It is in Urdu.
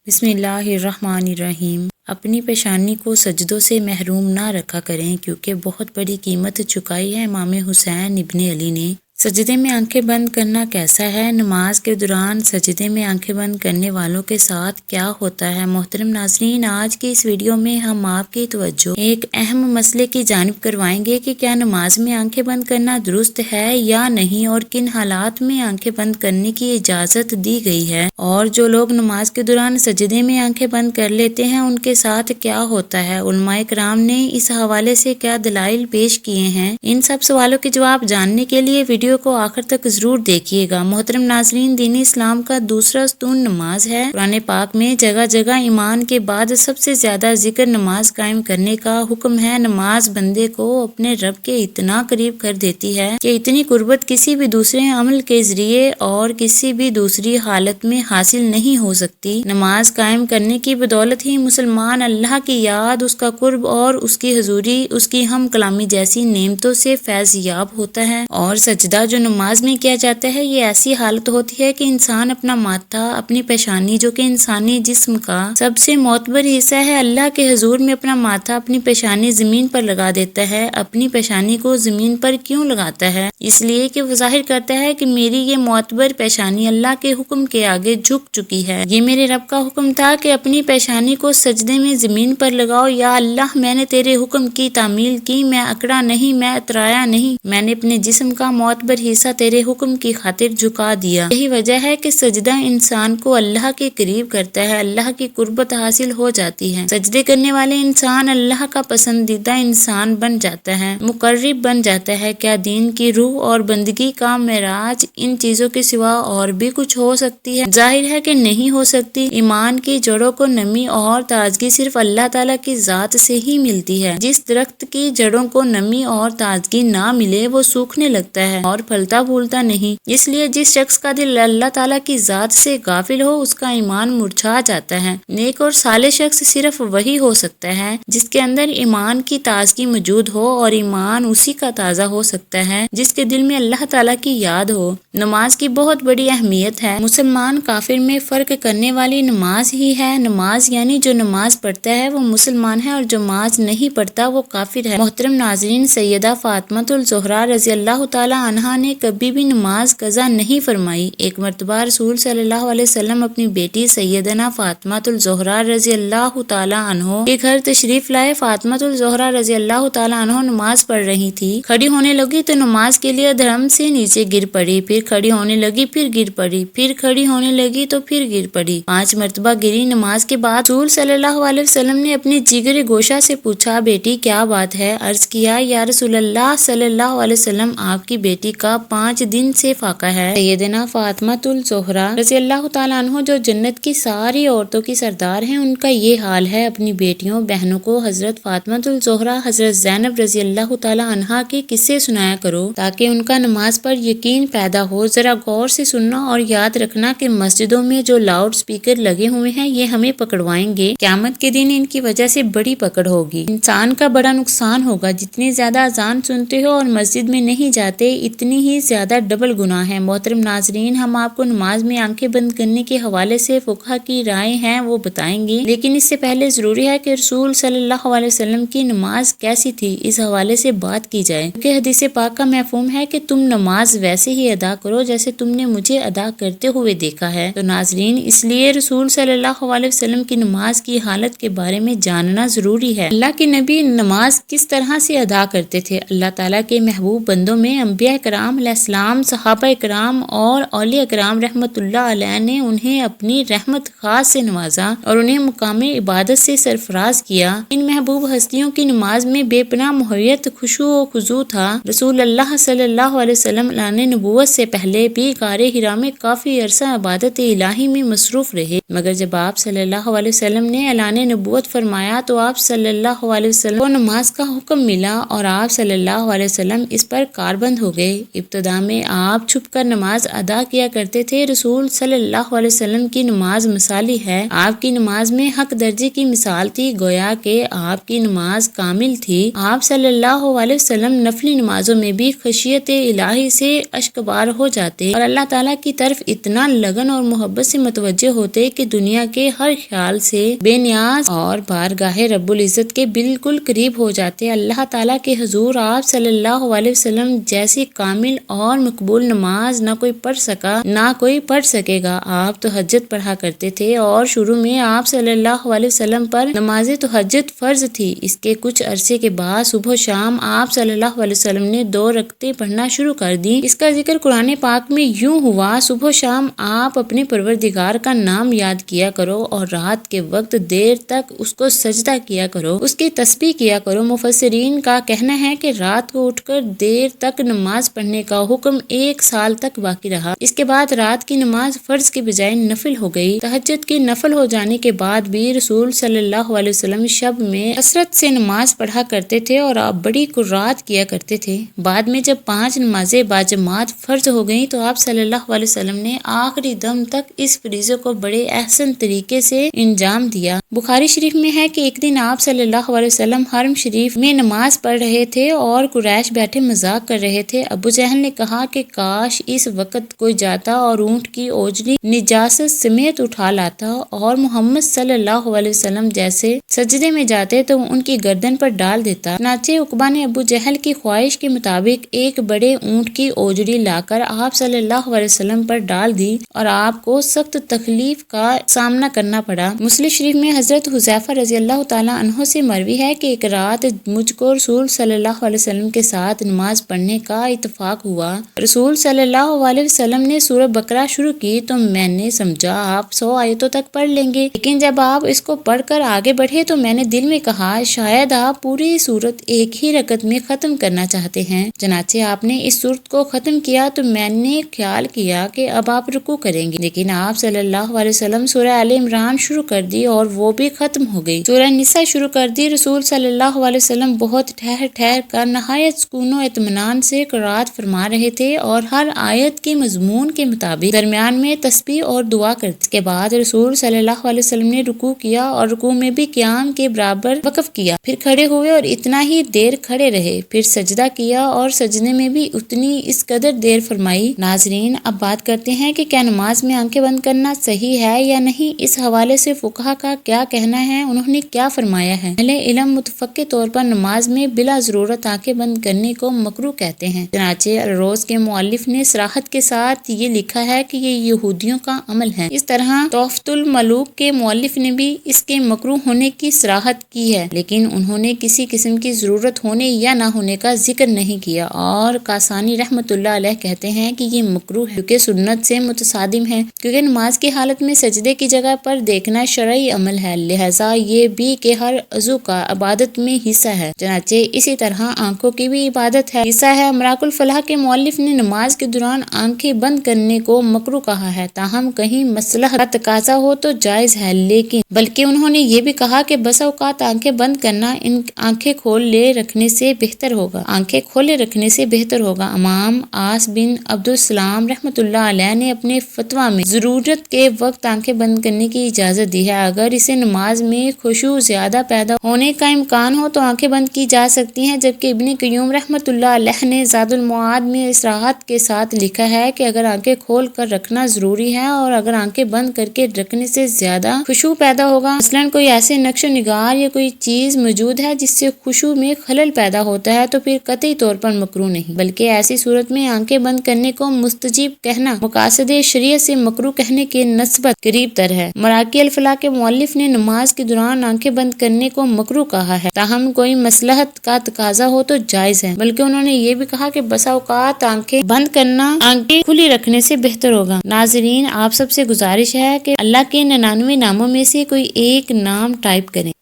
بسم اللہ الرحمن الرحیم۔ اپنی پیشانی کو سجدوں سے محروم نہ رکھا کریں کیونکہ بہت بڑی قیمت چکائی ہے امام حسین ابن علی نے۔ سجدے میں آنکھیں بند کرنا کیسا ہے؟ نماز کے دوران سجدے میں آنکھیں بند کرنے والوں کے ساتھ کیا ہوتا ہے؟ محترم ناظرین، آج کی اس ویڈیو میں ہم آپ کی توجہ ایک اہم مسئلے کی جانب کروائیں گے کہ کیا نماز میں آنکھیں بند کرنا درست ہے یا نہیں، اور کن حالات میں آنکھیں بند کرنے کی اجازت دی گئی ہے، اور جو لوگ نماز کے دوران سجدے میں آنکھیں بند کر لیتے ہیں ان کے ساتھ کیا ہوتا ہے۔ علماء کرام نے اس حوالے سے کیا دلائل پیش کیے ہیں، ان سب سوالوں کے جواب جاننے کے لیے ویڈیو کو آخر تک ضرور دیکھیے گا۔ محترم ناظرین، دین اسلام کا دوسرا ستون نماز ہے۔ قرآن پاک میں جگہ جگہ ایمان کے بعد سب سے زیادہ ذکر نماز قائم کرنے کا حکم ہے۔ نماز بندے کو اپنے رب کے اتنا قریب کر دیتی ہے کہ اتنی قربت کسی بھی دوسرے عمل کے ذریعے اور کسی بھی دوسری حالت میں حاصل نہیں ہو سکتی۔ نماز قائم کرنے کی بدولت ہی مسلمان اللہ کی یاد، اس کا قرب اور اس کی حضوری، اس کی ہم کلامی جیسی نعمتوں سے فیض یاب ہوتا ہے۔ اور سجدہ جو نماز میں کیا جاتا ہے، یہ ایسی حالت ہوتی ہے کہ انسان اپنا ماتھا، اپنی پیشانی جو کہ انسانی جسم کا سب سے معتبر حصہ ہے، اللہ کے حضور میں اپنا ماتھا، اپنی پیشانی زمین پر لگا دیتا ہے۔ اپنی پیشانی کو زمین پر کیوں لگاتا ہے؟ اس لیے کہ وہ ظاہر کرتا ہے کہ میری یہ معتبر پیشانی اللہ کے حکم کے آگے جھک چکی ہے۔ یہ میرے رب کا حکم تھا کہ اپنی پیشانی کو سجدے میں زمین پر لگاؤ۔ یا اللہ، میں نے تیرے حکم کی تعمیل کی، میں اکڑا نہیں، میں اترایا نہیں، میں نے اپنے جسم کا معتبر حصہ تیرے حکم کی خاطر جھکا دیا۔ یہی وجہ ہے کہ سجدہ انسان کو اللہ کے قریب کرتا ہے، اللہ کی قربت حاصل ہو جاتی ہے۔ سجدے کرنے والے انسان اللہ کا پسندیدہ انسان بن جاتا ہے، مقرب بن جاتا ہے۔ کیا دین کی روح اور بندگی کا معراج ان چیزوں کے سوا اور بھی کچھ ہو سکتی ہے؟ ظاہر ہے کہ نہیں ہو سکتی۔ ایمان کی جڑوں کو نمی اور تازگی صرف اللہ تعالیٰ کی ذات سے ہی ملتی ہے۔ جس درخت کی جڑوں کو نمی اور تازگی نہ ملے وہ سوکھنے لگتا ہے اور پھلتا پھولتا نہیں۔ اس لیے جس شخص کا دل اللہ تعالیٰ کی ذات سے غافل ہو، اس کا ایمان مرجھا جاتا ہے۔ نیک اور صالح شخص صرف وہی ہو سکتا ہے جس کے اندر ایمان کی تازگی موجود ہو، اور ایمان اسی کا تازہ ہو سکتا ہے جس کے دل میں اللہ تعالیٰ کی یاد ہو۔ نماز کی بہت بڑی اہمیت ہے۔ مسلمان کافر میں فرق کرنے والی نماز ہی ہے۔ نماز یعنی جو نماز پڑھتا ہے وہ مسلمان ہے، اور جو نماز نہیں پڑھتا وہ کافر ہے۔ محترم ناظرین، سیدہ فاطمہ الزہرا رضی اللہ تعالیٰ عنہا نے کبھی بھی نماز قضا نہیں فرمائی۔ ایک مرتبہ رسول صلی اللہ علیہ وسلم اپنی بیٹی سیدنا فاطمہ الزہرا رضی اللہ تعالیٰ عنہ کے گھر تشریف لائے۔ فاطمہ الزہرا رضی اللہ تعالیٰ عنہ نماز پڑھ رہی تھی۔ کھڑی ہونے لگی تو نماز کے لیے دھڑم سے نیچے گر پڑی، پھر کھڑی ہونے لگی، پھر گر پڑی، پھر کھڑی ہونے لگی تو پھر گر پڑی۔ 5 مرتبہ گری۔ نماز کے بعد رسول صلی اللہ علیہ وسلم نے اپنی جگر گوشہ سے پوچھا، بیٹی کیا بات ہے؟ عرض کیا، یا رسول اللہ صلی اللہ علیہ وسلم، آپ کی بیٹی کا 5 دن سے فاقہ ہے۔ سیدنا فاطمہ الزہرا رضی اللہ تعالیٰ عنہ جو جنت کی ساری عورتوں کی سردار ہیں، ان کا یہ حال ہے۔ اپنی بیٹیوں بہنوں کو حضرت فاطمہ الزہرا، حضرت زینب رضی اللہ تعالیٰ عنہا کے قصے سنایا کرو تاکہ ان کا نماز پر یقین پیدا ہو۔ ذرا غور سے سننا اور یاد رکھنا کہ مسجدوں میں جو لاؤڈ سپیکر لگے ہوئے ہیں یہ ہمیں پکڑوائیں گے۔ قیامت کے دن ان کی وجہ سے بڑی پکڑ ہوگی، انسان کا بڑا نقصان ہوگا۔ جتنی زیادہ اذان سنتے ہو اور مسجد میں نہیں جاتے، اتنی ہی زیادہ ڈبل گناہ ہے۔ محترم ناظرین، ہم آپ کو نماز میں آنکھیں بند کرنے کے حوالے سے فقہا کی رائے ہیں وہ بتائیں گے، لیکن اس سے پہلے ضروری ہے کہ رسول صلی اللہ علیہ وسلم کی نماز کیسی تھی، اس حوالے سے بات کی جائے، کیونکہ حدیث پاک کا مفہوم ہے کہ تم نماز ویسے ہی ادا کرو جیسے تم نے مجھے ادا کرتے ہوئے دیکھا ہے۔ تو ناظرین، اس لیے رسول صلی اللہ علیہ وسلم کی نماز کی حالت کے بارے میں جاننا ضروری ہے۔ اللہ کے نبی نماز کس طرح سے ادا کرتے تھے؟ اللہ تعالیٰ کے محبوب بندوں میں انبیاء کرام علیہ السلام، صحابہ کرام اور اولیاء کرام رحمت اللہ علیہ نے انہیں اپنی رحمت خاص سے نوازا اور انہیں مقام عبادت سے سرفراز کیا۔ ان محبوب ہستیوں کی نماز میں بے پناہ محبت، خشوع و خضوع تھا۔ رسول اللہ صلی اللہ علیہ وسلم اعلان نبوت سے پہلے بھی غار حرا میں کافی عرصہ عبادت الہی میں مصروف رہے، مگر جب آپ صلی اللہ علیہ وسلم نے اعلان نبوت فرمایا تو آپ صلی اللہ علیہ وسلم کو نماز کا حکم ملا اور آپ صلی اللہ علیہ وسلم اس پر کاربند ہو گئے۔ گئے۔ ابتدا میں آپ چھپ کر نماز ادا کیا کرتے تھے۔ رسول صلی اللہ علیہ وسلم کی نماز مثالی ہے۔ آپ کی نماز میں حق درجے کی مثال تھی، گویا کہ آپ کی نماز کامل تھی۔ آپ صلی اللہ علیہ وسلم نفلی نمازوں میں بھی خشیت الہی سے اشکبار ہو جاتے اور اللہ تعالیٰ کی طرف اتنا لگن اور محبت سے متوجہ ہوتے کہ دنیا کے ہر خیال سے بے نیاز اور بارگاہ رب العزت کے بالکل قریب ہو جاتے۔ اللہ تعالیٰ کے حضور آپ صلی اللہ علیہ وسلم جیسی کامل اور مقبول نماز نہ کوئی پڑھ سکا، نہ کوئی پڑھ سکے گا۔ آپ تہجد پڑھا کرتے تھے اور شروع میں آپ صلی اللہ علیہ وسلم پر نماز تہجد فرض تھی۔ اس کے کچھ عرصے کے بعد صبح و شام آپ صلی اللہ علیہ وسلم نے 2 رکعتیں پڑھنا شروع کر دی۔ اس کا ذکر قرآن پاک میں یوں ہوا: صبح و شام آپ اپنے پروردگار کا نام یاد کیا کرو اور رات کے وقت دیر تک اس کو سجدہ کیا کرو، اس کی تسبیح کیا کرو۔ مفسرین کا کہنا ہے کہ رات کو اٹھ کر دیر تک نماز پڑھنے کا حکم 1 سال تک باقی رہا۔ اس کے بعد رات کی نماز فرض کے بجائے نفل ہو گئی۔ تہجد کے نفل ہو جانے کے بعد بھی رسول صلی اللہ علیہ وسلم شب میں کثرت سے نماز پڑھا کرتے تھے اور آپ بڑی قرات کیا کرتے تھے۔ بعد میں جب 5 نمازیں باجماعت فرض ہو گئیں تو آپ صلی اللہ علیہ وسلم نے آخری دم تک اس فریضے کو بڑے احسن طریقے سے انجام دیا۔ بخاری شریف میں ہے کہ ایک دن آپ صلی اللہ علیہ وسلم حرم شریف میں نماز پڑھ رہے تھے اور قریش بیٹھے مذاق کر رہے تھے۔ ابو جہل نے کہا کہ کاش اس وقت کوئی جاتا اور اونٹ کی اوجری نجاست سمیت اٹھا لاتا اور محمد صلی اللہ علیہ وسلم جیسے سجدے میں جاتے تو ان کی گردن پر ڈال دیتا۔ چنانچہ عقبہ نے ابو جہل کی خواہش کے مطابق ایک بڑے اونٹ کی اوجری لا کر آپ صلی اللہ علیہ وسلم پر ڈال دی اور آپ کو سخت تکلیف کا سامنا کرنا پڑا۔ مسلم شریف میں حضرت حذیفہ رضی اللہ تعالیٰ عنہ سے مروی ہے کہ ایک رات مجھ کو رسول صلی اللہ علیہ وسلم کے ساتھ نماز پڑھنے کا اتفاق ہوا۔ رسول صلی اللہ علیہ وسلم نے سورہ بقرہ شروع کی تو میں نے سمجھا آپ 100 آیتوں تک پڑھ لیں گے، لیکن جب آپ اس کو پڑھ کر آگے بڑھے تو میں نے دل میں کہا شاید آپ پوری سورت ایک ہی رکعت میں ختم کرنا چاہتے ہیں۔ چنانچہ آپ نے اس سورت کو ختم کیا تو میں نے خیال کیا کہ اب آپ رکوع کریں گے، لیکن آپ صلی اللہ علیہ وسلم سورہ آل عمران شروع کر دی اور وہ بھی ختم ہو گئی۔ سورہ نساء شروع کر دی۔ رسول صلی اللہ علیہ وسلم بہت ٹھہر ٹھہر کر نہایت سکون و اطمینان سے قرات فرما رہے تھے اور ہر آیت کے مضمون کے مطابق درمیان میں تسبیح اور دعا کرتے۔ اس کے بعد رسول صلی اللہ علیہ وسلم نے رکوع کیا اور رکوع میں بھی قیام کے برابر وقف کیا، پھر کھڑے ہوئے اور اتنا ہی دیر کھڑے رہے، پھر سجدہ کیا اور سجدے میں بھی اتنی اس قدر دیر فرمائی۔ ناظرین، اب بات کرتے ہیں کہ کیا نماز میں آنکھیں بند کرنا صحیح ہے یا نہیں۔ اس حوالے سے فقہا کا کیا کہنا ہے، انہوں نے کیا فرمایا ہے۔ اہل علم متفقہ طور پر نماز میں بلا ضرورت آنکھیں بند کرنے کو مکروہ کہتے ہیں۔ چنانچہ الروز کے مؤلف نے صراحت کے ساتھ یہ لکھا ہے کہ یہ یہودیوں کا عمل ہے۔ اس طرح تحفۃ الملوک کے مؤلف نے بھی اس کے مکروہ ہونے کی صراحت کی ہے، لیکن انہوں نے کسی قسم کی ضرورت ہونے یا نہ ہونے کا ذکر نہیں کیا، اور کاسانی رحمۃ اللہ علیہ کہتے ہیں کہ یہ مکروہ ہے کیونکہ سنت سے متصادم ہے، کیونکہ نماز کی حالت میں سجدے کی جگہ پر دیکھنا شرعی عمل ہے، لہذا یہ بھی کہ ہر عضو کا عبادت میں حصہ ہے، چنانچہ اسی طرح آنکھوں کی بھی عبادت ہے، حصہ ہے۔ مراق الفلاح کے مؤلف نے نماز کے دوران آنکھیں بند کرنے کو مکروہ کہا ہے، تاہم کہیں مصلحت کا تقاضا ہو تو جائز ہے، لیکن بلکہ انہوں نے یہ بھی کہا کہ بسا اوقات آنکھیں بند کرنا ان آنکھیں کھولے رکھنے سے بہتر ہوگا، آنکھیں کھولے رکھنے سے بہتر ہوگا۔ امام عاص بن عبدالسلام رحمۃ اللہ علیہ نے اپنے فتویٰ میں ضرورت کے وقت آنکھیں بند کرنے کی اجازت دی ہے، اگر اسے نماز میں خشوع زیادہ پیدا ہونے کا امکان ہو تو آنکھیں بند کی جا سکتی ہیں، جبکہ ابن قیوم رحمۃ اللہ علیہ نے زاد المعاد میں صراحت کے ساتھ لکھا ہے کہ اگر آنکھیں کھول کر رکھنا ضروری ہے اور اگر آنکھیں بند کر کے رکھنے سے زیادہ خشوع پیدا ہوگا، مثلاً کوئی ایسے نقش و نگار یا کوئی چیز موجود ہے جس سے خشوع میں خلل پیدا ہوتا ہے، تو پھر قطعی طور پر مکروہ نہیں، بلکہ ایسی صورت میں آنکھیں بند کرنے کو مستجیب کہنا مقاصد شریعت سے مکروہ کہنے کے نسبت قریب تر ہے۔ مراقی الفلاح کے مؤلف نے نماز کے دوران آنکھیں بند کرنے کو مکروہ کہا ہے، تاہم کوئی مصلحت کا تقاضا ہو تو جائز ہے، بلکہ انہوں نے یہ بھی کہا کہ بسا اوقات آنکھیں بند کرنا آنکھیں کھلی رکھنے سے بہتر ہوگا۔ ناظرین، آپ سب سے گزارش ہے کہ اللہ کے 99 ناموں میں سے کوئی ایک نام ٹائپ کریں۔